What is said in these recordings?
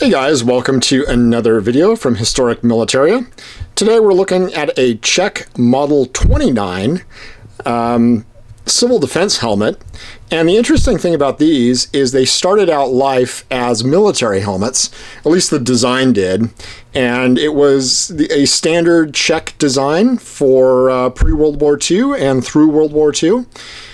Hey guys, welcome to another video from Historic Militaria. Today we're looking at a Czech Model 29 civil defense helmet. And the interesting thing about these is they started out life as military helmets, at least the design did. And it was a standard Czech design for pre-World War II and through World War II.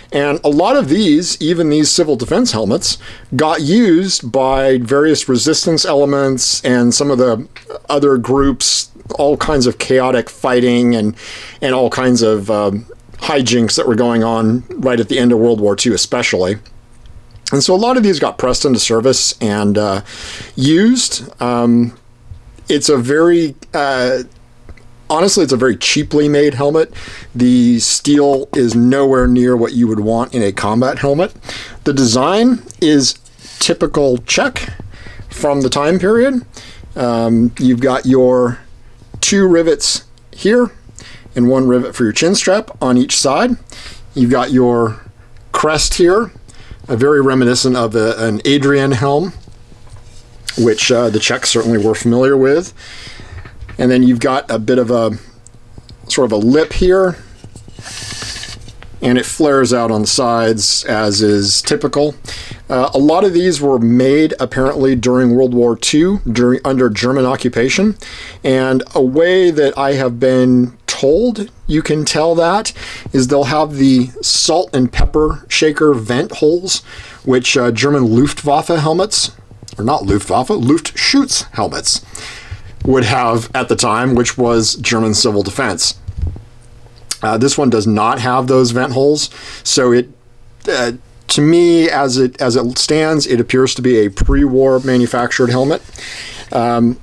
And a lot of these, even these civil defense helmets, got used by various resistance elements and some of the other groups, all kinds of chaotic fighting and all kinds of hijinks that were going on right at the end of World War II especially. And so a lot of these got pressed into service and used. It's a very... honestly, it's a very cheaply made helmet. The steel is nowhere near what you would want in a combat helmet. The design is typical Czech from the time period. You've got your two rivets here and one rivet for your chin strap on each side. You've got your crest here, very reminiscent of an Adrian helm, which the Czechs certainly were familiar with. And then you've got a bit of a sort of a lip here, and it flares out on the sides as is typical. A lot of these were made apparently during World War II, under German occupation. And a way that I have been told you can tell that is they'll have the salt and pepper shaker vent holes, which German Luftwaffe helmets, or not Luftwaffe, Luftschutz helmets, would have at the time, which was German civil defense. This one does not have those vent holes, so it, to me, as it stands, it appears to be a pre-war manufactured helmet.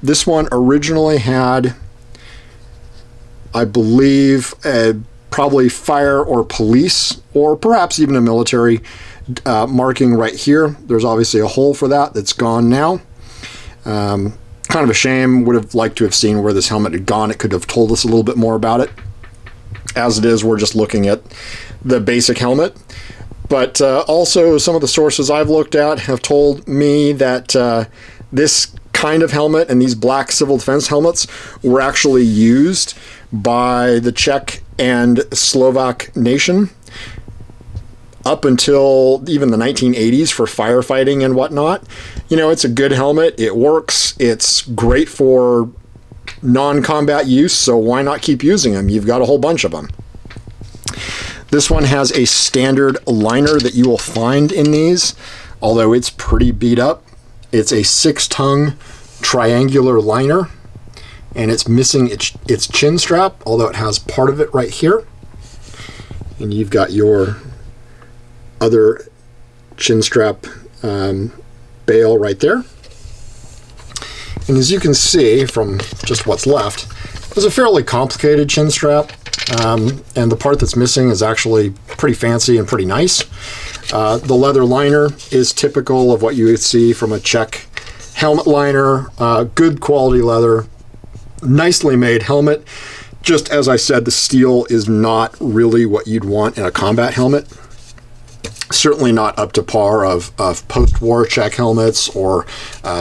This one originally had, I believe, probably fire or police, or perhaps even a military marking right here. There's obviously a hole for that that's gone now. Kind of a shame. Would have liked to have seen where this helmet had gone. It could have told us a little bit more about it. As it is, we're just looking at the basic helmet. But also, some of the sources I've looked at have told me that this kind of helmet and these black civil defense helmets were actually used by the Czech and Slovak nation up until even the 1980s for firefighting and whatnot. You know, it's a good helmet. It works. It's great for non-combat use, so why not keep using them? You've got a whole bunch of them. This one has a standard liner that you will find in these, although it's pretty beat up. It's a 6-tongue triangular liner, and it's missing its chin strap, although it has part of it right here. And you've got your other chin strap bail right there. And as you can see from just what's left, it's a fairly complicated chin strap, and the part that's missing is actually pretty fancy and pretty nice. The leather liner is typical of what you would see from a Czech helmet liner. Good quality leather, nicely made helmet. Just as I said, the steel is not really what you'd want in a combat helmet. Certainly not up to par of post-war Czech helmets or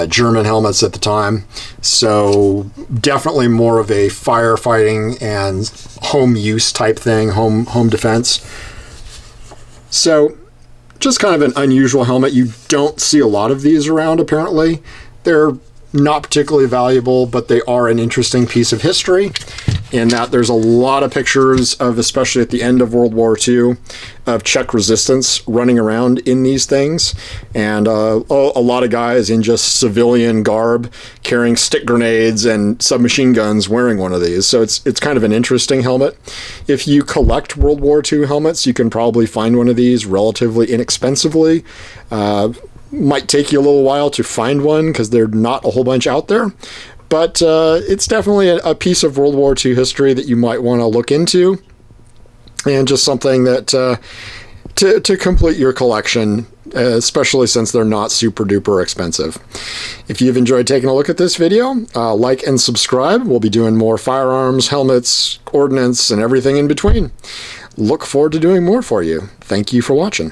German helmets at the time. So definitely more of a firefighting and home use type thing, home defense. So just kind of an unusual helmet. You don't see a lot of these around apparently. They're not particularly valuable, but they are an interesting piece of history in that there's a lot of pictures of, especially at the end of World War II, of Czech resistance running around in these things, and a lot of guys in just civilian garb carrying stick grenades and submachine guns wearing one of these. So it's kind of an interesting helmet. If you collect World War II helmets, you can probably find one of these relatively inexpensively. Might take you a little while to find one because they're not a whole bunch out there. But it's definitely a piece of World War II history that you might want to look into, and just something that to complete your collection, especially since they're not super duper expensive. If you've enjoyed taking a look at this video, like and subscribe. We'll be doing more firearms, helmets, ordnance, and everything in between. Look forward to doing more for you. Thank you for watching.